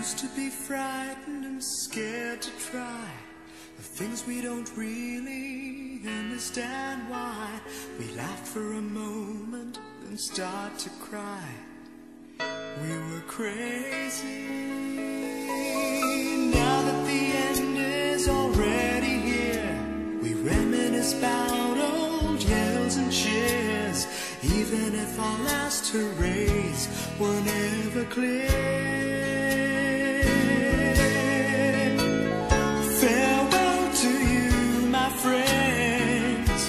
used to be frightened and scared to try the things we don't really understand why. We laugh for a moment and start to cry. We were crazy. Now that the end is already here, we reminisce about old yells and cheers, even if our last hurrays were never clear. Farewell to you, my friends.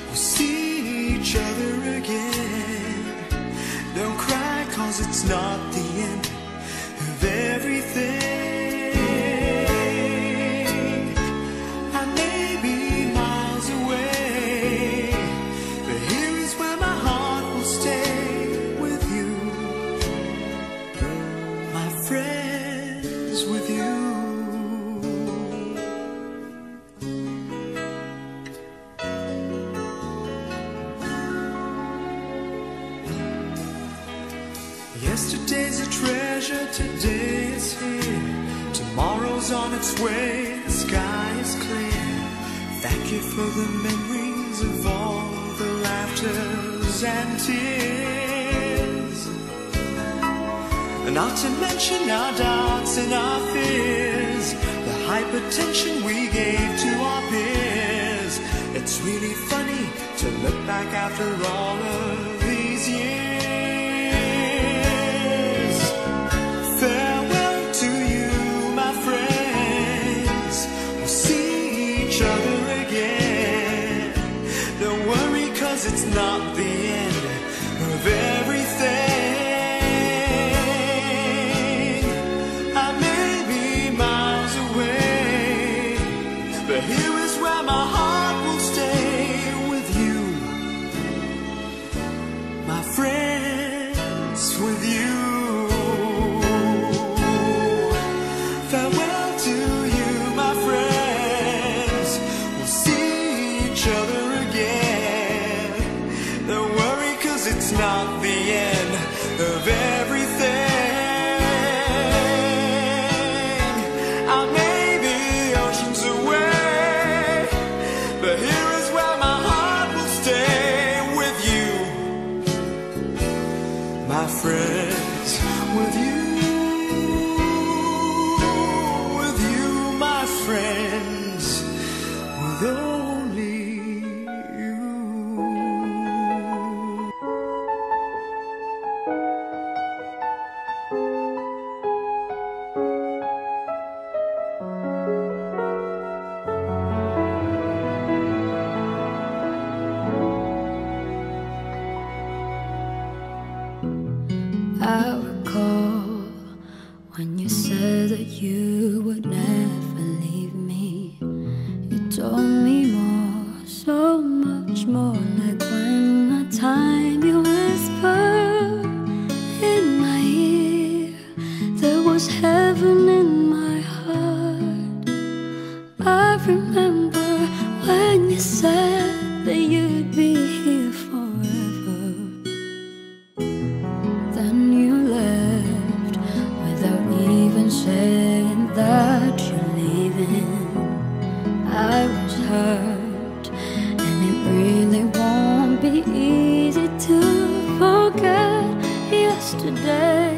We'll see each other again. Don't cry, 'cause it's not the end of everything. I may be miles away, but here is where my heart will stay with you, my friends, with you. Yesterday's a treasure, today is here. Tomorrow's on its way, the sky is clear. Thank you for the memories of all the laughters and tears, and not to mention our doubts and our fears, the hypertension we gave to our peers. It's really funny to look back after all of these years. Farewell to you, my friends. We'll see each other again. Don't worry, 'cause it's not the end of everything. I may be miles away, but here is where my heart will stay with you, my friends, with you. Farewell to you, my friends. We'll see each other again. Don't worry, 'cause it's not the end of everything. I may be oceans away, but here is where my heart will stay with you, my friends, with you. Friends, with only you. I recall when you said that you would never leave me. You told me more, so much more, like when the time you whispered in my ear, there was heaven in my heart. I remember when you said that you'd be here forever. Then you left without even saying that you're leaving. I was hurt, and it really won't be easy to forget yesterday.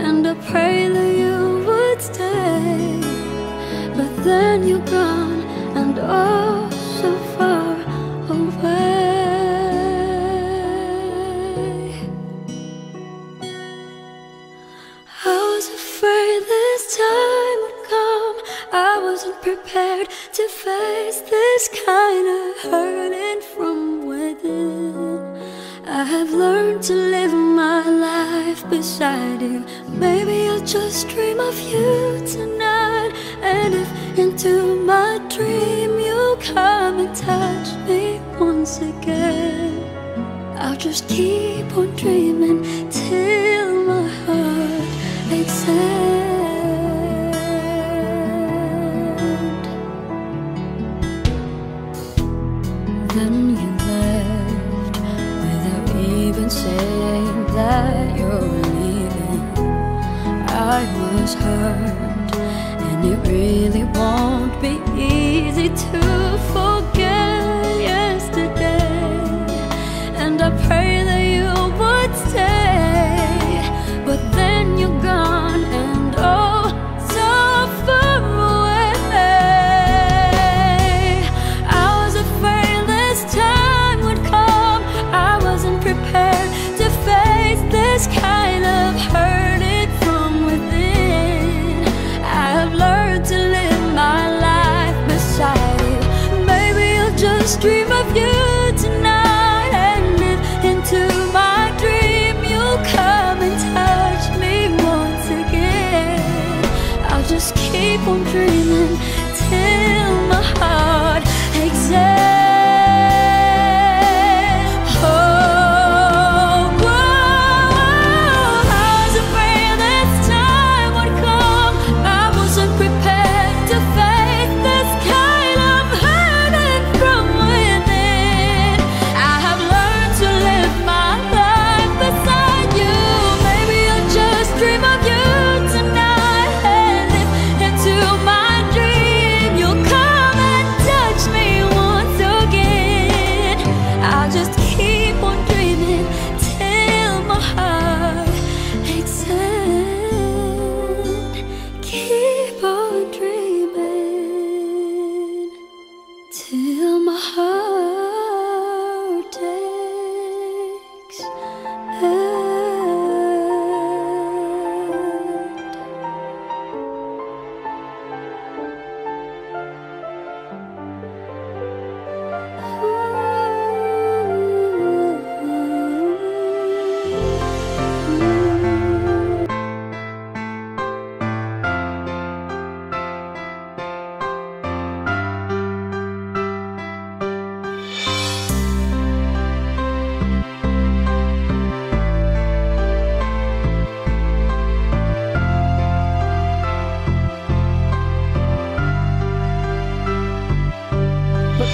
And I pray that you would stay, but then you're gone, and oh, so far away. I was afraid this time would come. I wasn't prepared to face this kind of hurting from within. I have learned to live my life beside you. Maybe I'll just dream of you tonight, and if into my dream you come and touch me once again, I'll just keep on dreaming till my heart aches end. Then you left without even saying that you're leaving. I was hurt. And it really won't be easy to forget yesterday. And I pray that you would stay, but then you're gone and oh, so far away. I was afraid this time would come. I wasn't prepared to face this kind of hurting from within. I have learned to live my life beside you. Maybe I'll just dream of you tonight, and if into my dream you'll come and touch me once again. I'll just keep on dreaming till my heart exhales. Till my heart takes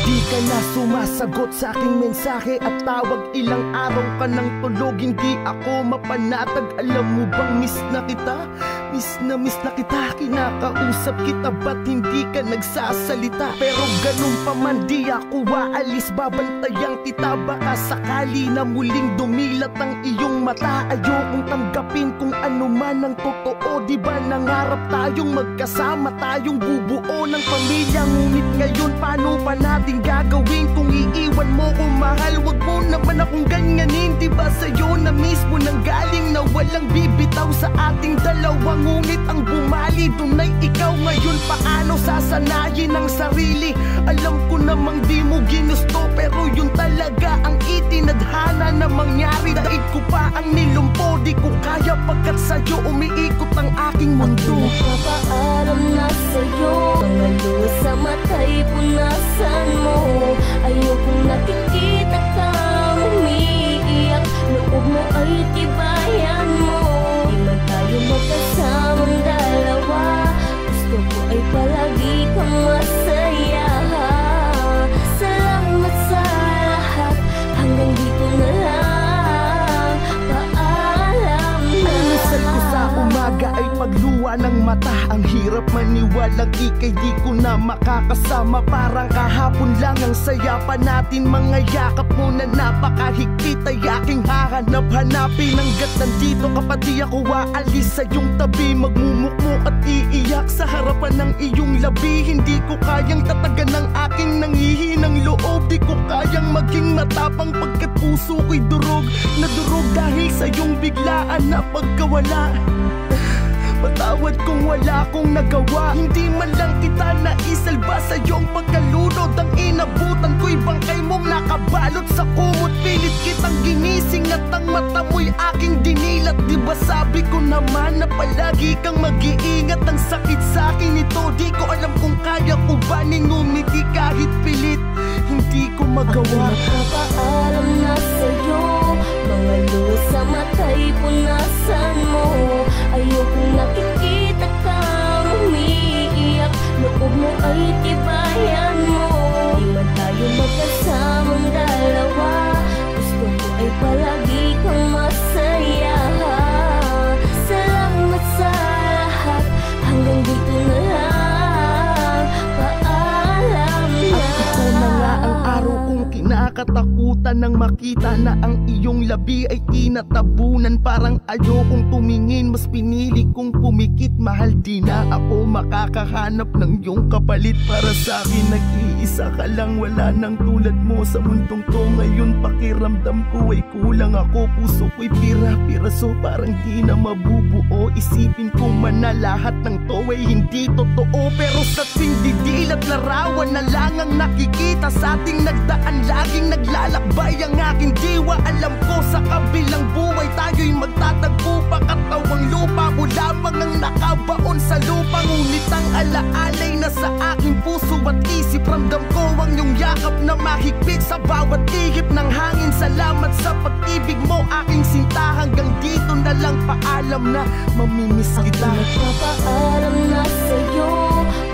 Di ka na sumasagot sa aking mensahe at tawag. Ilang araw ka nang tulog, hindi ako mapanatag. Alam mo bang miss na kita? Miss na kita, kinakausap kita, ba't hindi ka nagsasalita? Pero ganun pa man di ako waalis, babantayan kita. Baka sakali na muling dumilat ang iyong mata. Ayokong tanggapin kung ano man ang totoo. Di ba nangarap tayong magkasama, tayong bubuo ng pamilya? Ngunit ngayon paano pa natin gagawin kung iiwan mo ko, mahal? Wag mo naman akong ganyanin. Di ba sa'yo na mismo nang galing na walang bibitaw sa ating dalawa? Ngunit ang bumali dun ay ikaw. Ngayon paano sasanayin ang sarili? Alam ko namang di mo ginusto, pero yun talaga ang itinadhana na mangyari. Daig ko pa ang nilumpo, di ko kaya pagkat sa'yo umiikot ang aking mundo. Nagpapaalam na sa'yo, mga luha sa mata'y punasan mo. Ayokong nakikita ka umiiyak, loob mo ay tibayan mo. Di man tayo magkasamang dalawa, gusto ko ay palagi kang masaya. Salamat sa lahat, hanggang dito na lang, paalam na. Minsan ko sa umaga ay pagluwa ng mata. Ang hirap maniwalang ikay di ko na makakasama. Parang kahapon lang ang saya pa natin. Mga yakap mo na napakahigpit ay aking hahanap-hanapin. Hanggat nandito ka pa di ako aalis sa iyong tabi. Magmumukmuk at iiyak sa harapan ng iyong labi. Hindi ko kayang tatagan ng aking nanghihinang loob. Di ko kayang maging matapang pagkat puso ko'y durog na durog dahil sa iyong biglaan na pagkawala. Patawad kung wala akong nagawa, hindi man lang kita naisalba sa iyong pagkalunod. Ang inabutan ko'y bangkay mong nakabalot sa kumot. Pilit kitang ginising at ang mata mo'y aking dinilat. Di ba sabi ko naman na palagi kang mag-iingat? Ang sakit sa akin ito, di ko alam kung kaya ko ba ningumiti kahit pilit. Hindi ko magawa. Nagpapaalam na sa'yo, mga luha sa mata'y punasan mo. Ayokong nakikita ka umiiyak, loob mo ay tibayan mo. Di man tayo magkasamang dalawa, gusto ko ay palagi kang masaya. Salamat sa lahat, hanggang dito na lang. nakakatakutan nang makita na ang iyong labi ay tinatabunan. Parang ayokong tumingin, mas pinili kong pumikit. Mahal, di na ako makakahanap ng iyong kapalit. Para sa akin nag-iisa ka lang, wala nang tulad mo sa mundong to. Ngayon pakiramdam ko ay kulang ako, puso ko'y pira-piraso, parang di na mabubuo. Isipin ko man na lahat ng to ay hindi totoo, pero sa tuwing didil at larawan na lang ang nakikita sa ating nagdaan, laging naglalakbay ang aking diwa. Alam ko sa kabilang buhay tayo'y magtatagpo pa, katawang lupa o lamang ang nakabaon sa lupa. Ngunit ang alaalay na sa aking puso at isip, ramdam ko ang iyong yakap na mahigpit sa bawat ihip ng hangin. Salamat sa pag-ibig mo aking sinta, hanggang dito na lang, paalam na, mamimiss kita. Nagpapaalam na sa'yo,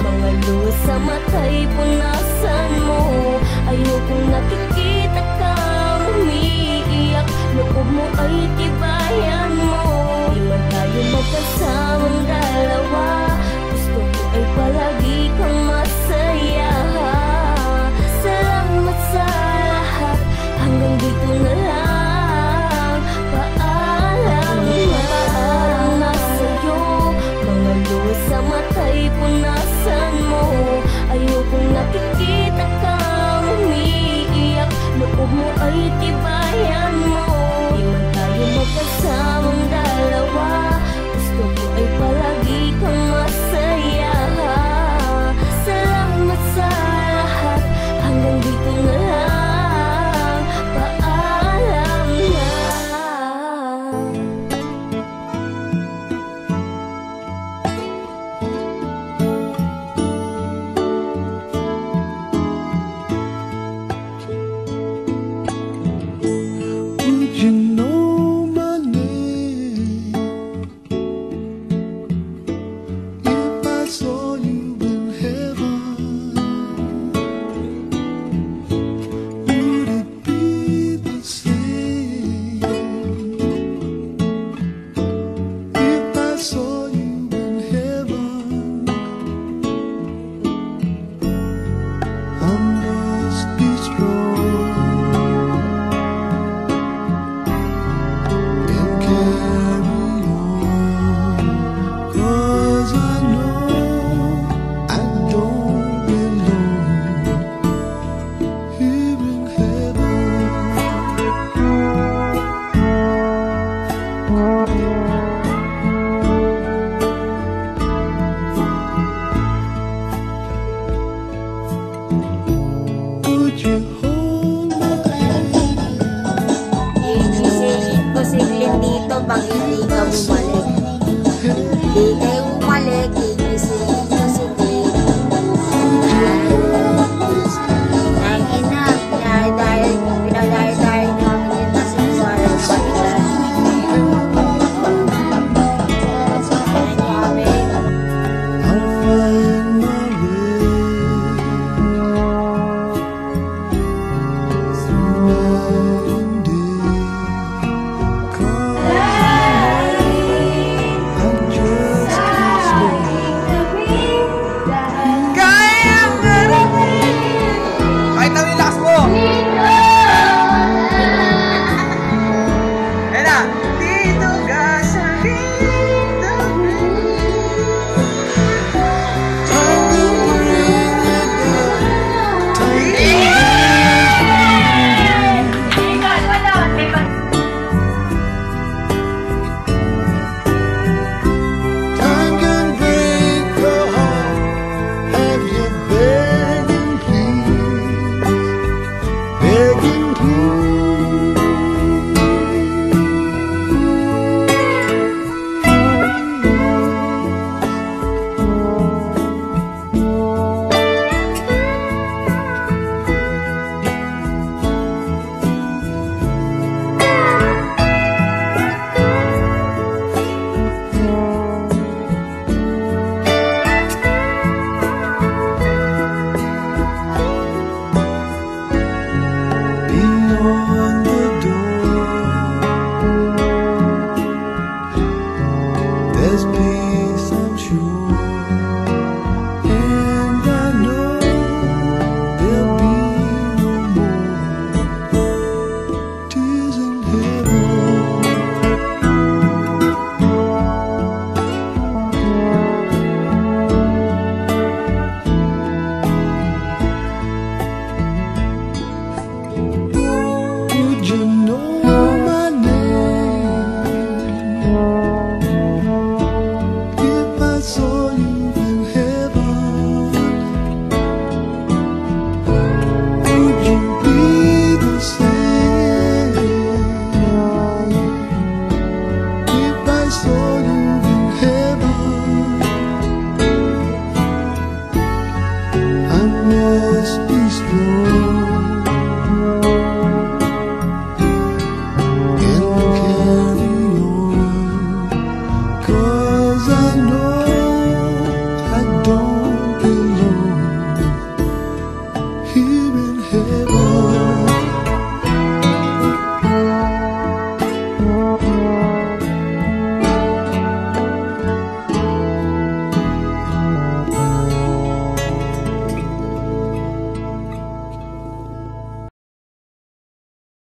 mga luha sa mata'y punasan mo. Ayokong nakikita kang umiiyak, loob mo ay tibayan mo. Di man tayo magkasamang dalawa, gusto ko ay palagi